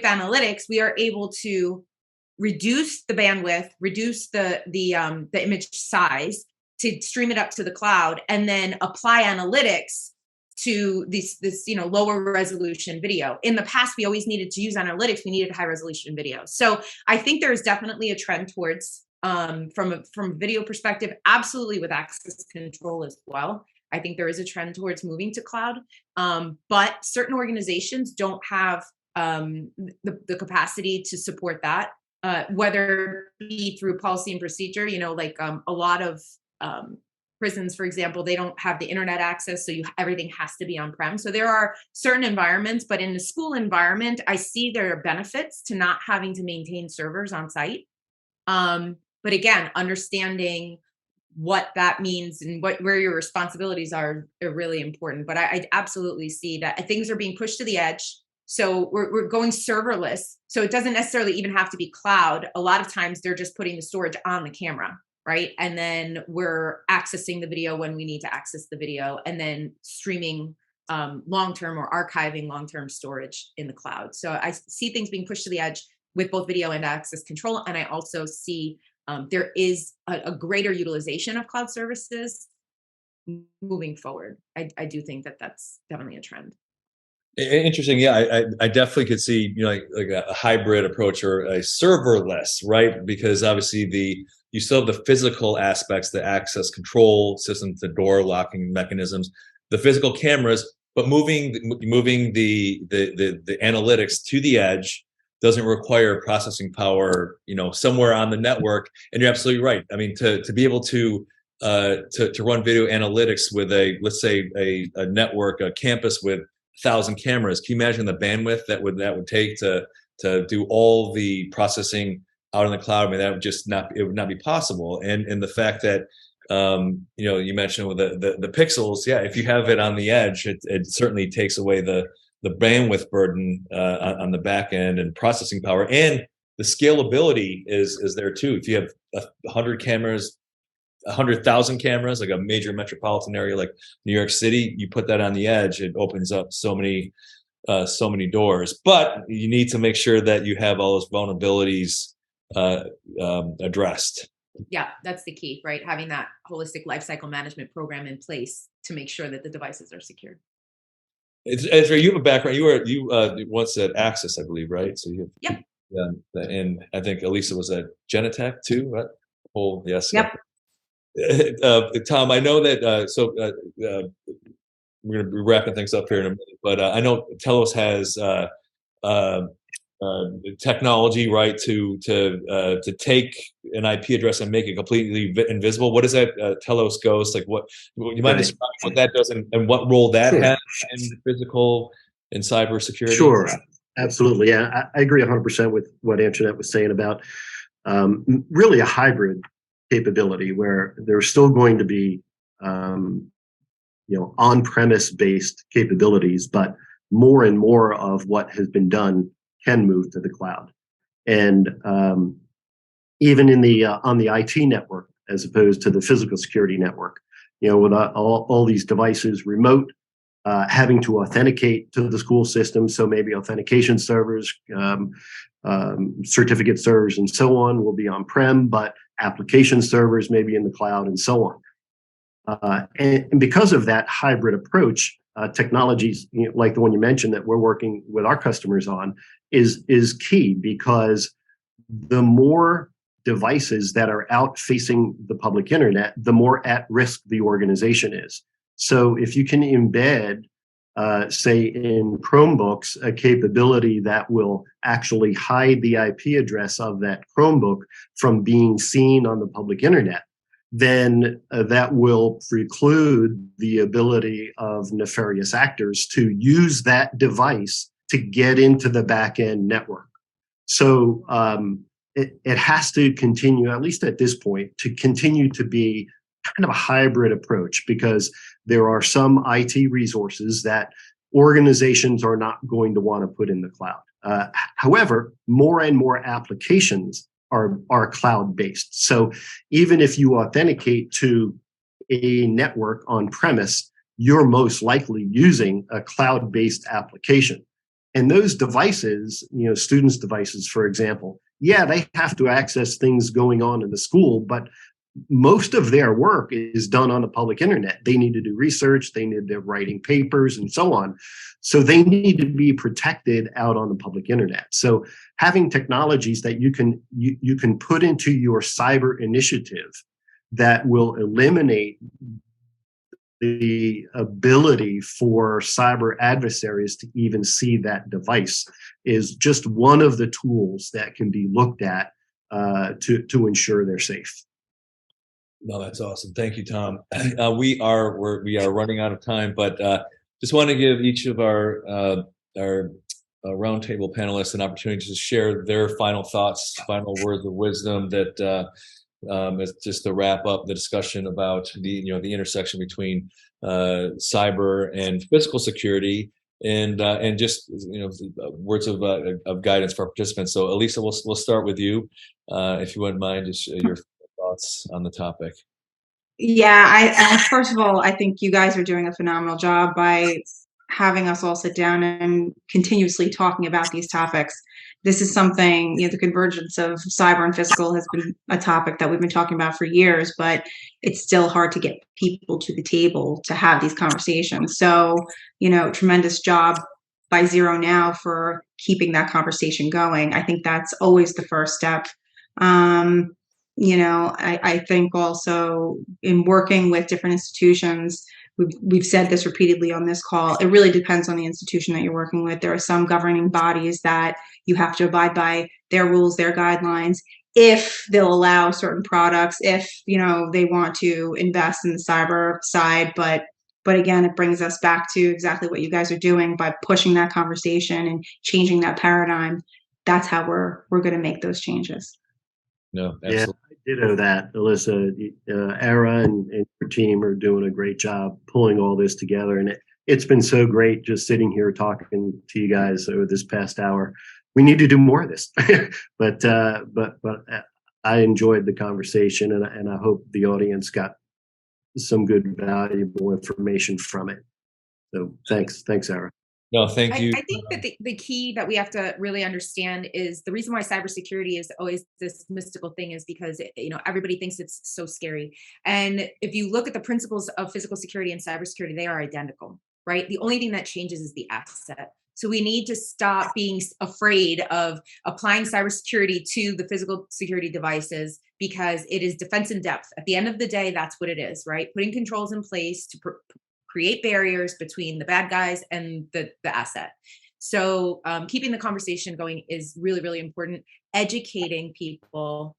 analytics, we are able to reduce the bandwidth, reduce the image size to stream it up to the cloud, and then apply analytics to this lower resolution video. In the past, we always needed to use analytics. We needed high resolution video. So I think there is definitely a trend towards, from a video perspective, absolutely with access control as well. I think there is a trend towards moving to cloud, but certain organizations don't have the capacity to support that, whether it be through policy and procedure. Like a lot of prisons, for example, they don't have the internet access, so everything has to be on-prem. So there are certain environments, but in the school environment, I see there are benefits to not having to maintain servers on site. But again, understanding what that means and where your responsibilities are really important. But I absolutely see that things are being pushed to the edge. So we're going serverless. So it doesn't necessarily even have to be cloud. A lot of times they're just putting the storage on the camera, right? And then we're accessing the video when we need to access the video, and then streaming long-term or archiving long-term storage in the cloud. So I see things being pushed to the edge with both video and access control. And I also see there is a greater utilization of cloud services moving forward. I do think that that's definitely a trend. Interesting. Yeah, I definitely could see, like a hybrid approach or a serverless, right? Because obviously you still have the physical aspects, the access control systems, the door locking mechanisms, the physical cameras, but moving the analytics to the edge doesn't require processing power, somewhere on the network. And you're absolutely right. I mean, to be able to run video analytics with let's say a network, a campus with 1,000 cameras, can you imagine the bandwidth that would take to do all the processing out in the cloud? I mean, that would just not be possible. And the fact that you mentioned with the pixels, yeah, if you have it on the edge, it certainly takes away the bandwidth burden on the back end and processing power, and the scalability is there too. If you have 100 cameras, 100,000 cameras, like a major metropolitan area like New York City, you put that on the edge, it opens up so many doors. But you need to make sure that you have all those vulnerabilities addressed. Yeah, that's the key, right? Having that holistic lifecycle management program in place to make sure that the devices are secure. Ezra, you have a background. You once at Access, I believe, right? So you have, yep. And I think Elisa was at Genetech too, right? Oh, yes. Yep. Tom, I know that. We're going to be wrapping things up here in a minute, but I know Telos has technology, right, to take an IP address and make it completely invisible. What is that Telos Ghost? Like, what you might describe what that does and what role that has in physical and cybersecurity? Sure, absolutely. Yeah, I agree 100% with what Antoinette was saying about really a hybrid capability where there's still going to be on-premise based capabilities, but more and more of what has been done can move to the cloud. And even in the on the IT network, as opposed to the physical security network, with all these devices remote, having to authenticate to the school system. So maybe authentication servers, certificate servers, and so on will be on-prem, but application servers may be in the cloud, and so on. And because of that hybrid approach, technologies like the one you mentioned that we're working with our customers on is key, because the more devices that are out facing the public internet, the more at risk the organization is. So if you can embed, say in Chromebooks, a capability that will actually hide the IP address of that Chromebook from being seen on the public internet, then that will preclude the ability of nefarious actors to use that device to get into the back-end network. So it has to continue, at least at this point, to continue to be kind of a hybrid approach, because there are some IT resources that organizations are not going to want to put in the cloud. However, more and more applications are cloud-based. So even if you authenticate to a network on premise, you're most likely using a cloud-based application. And those devices, students' devices, for example, they have to access things going on in the school, but most of their work is done on the public internet. They need to do research, they need to writing papers and so on. So they need to be protected out on the public internet. So having technologies that you can put into your cyber initiative that will eliminate the ability for cyber adversaries to even see that device is just one of the tools that can be looked at to ensure they're safe. No, that's awesome. Thank you, Tom. We are running out of time, but just want to give each of our roundtable panelists an opportunity to share their final thoughts, final words of wisdom that is just to wrap up the discussion about the intersection between cyber and physical security, and just words of guidance for our participants. So, Elisa, we'll start with you, if you wouldn't mind, just your thoughts on the topic. Yeah, I first of all, I think you guys are doing a phenomenal job by having us all sit down and continuously talking about these topics. This is something, the convergence of cyber and physical has been a topic that we've been talking about for years, but it's still hard to get people to the table to have these conversations. So, tremendous job by ZeroNow for keeping that conversation going. I think that's always the first step. I think also in working with different institutions, we've said this repeatedly on this call, it really depends on the institution that you're working with. There are some governing bodies that you have to abide by their rules, their guidelines, if they'll allow certain products, if, they want to invest in the cyber side. But again, it brings us back to exactly what you guys are doing by pushing that conversation and changing that paradigm. That's how we're going to make those changes. No, absolutely. Yeah, I ditto that, Elisa. Ara and your team are doing a great job pulling all this together, and it's been so great just sitting here talking to you guys over this past hour. We need to do more of this, but I enjoyed the conversation, and I hope the audience got some good, valuable information from it. So thanks, Ara. No, thank you. I think that the key that we have to really understand is the reason why cybersecurity is always this mystical thing is because, everybody thinks it's so scary. And if you look at the principles of physical security and cybersecurity, they are identical, right? The only thing that changes is the asset. So we need to stop being afraid of applying cybersecurity to the physical security devices, because it is defense in depth. At the end of the day, that's what it is, right? Putting controls in place to create barriers between the bad guys and the asset. So keeping the conversation going is really, really important. Educating people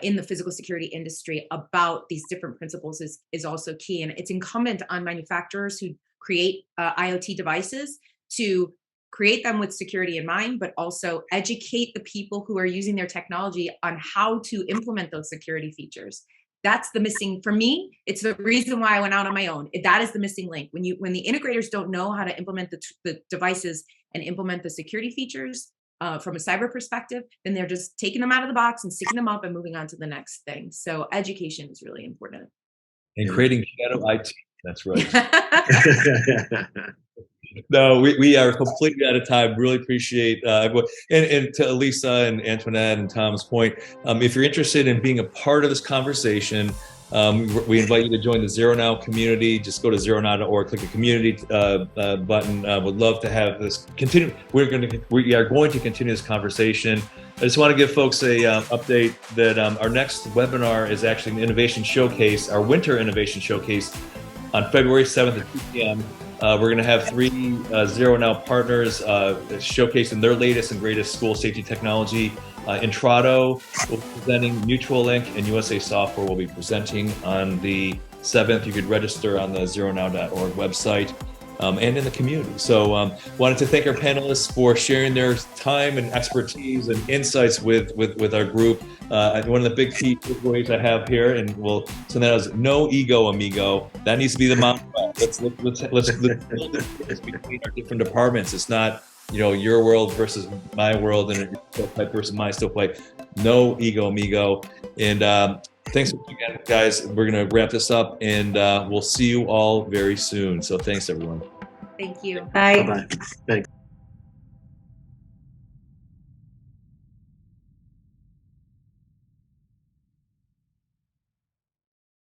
in the physical security industry about these different principles is also key. And it's incumbent on manufacturers who create IoT devices to create them with security in mind, but also educate the people who are using their technology on how to implement those security features. That's the missing, for me, it's the reason why I went out on my own. That is the missing link. When the integrators don't know how to implement the devices and implement the security features from a cyber perspective, then they're just taking them out of the box and sticking them up and moving on to the next thing. So education is really important. And creating shadow IT. That's right. No, we are completely out of time. Really appreciate everyone. And to Elisa and Antoinette and Tom's point, if you're interested in being a part of this conversation, we invite you to join the ZeroNow community. Just go to zeronow.org, click the community button. Would love to have this continue. We are going to continue this conversation. I just want to give folks a update that our next webinar is actually an innovation showcase, our winter innovation showcase on February 7th at 2 p.m. We're going to have 3 ZeroNow partners showcasing their latest and greatest school safety technology. Intrado will be presenting, Mutual Link and USA Software will be presenting on the 7th. You could register on the zeronow.org website and in the community. So wanted to thank our panelists for sharing their time and expertise and insights with our group. One of the big key takeaways I have here, and we'll send that as no ego, amigo. That needs to be the mantra. Let's build this between our different departments. It's not, your world versus my world and stovepipe versus my stovepipe. No ego, amigo. And thanks again, guys. We're going to wrap this up, and we'll see you all very soon. So thanks, everyone. Thank you. Bye. Bye-bye. Thanks.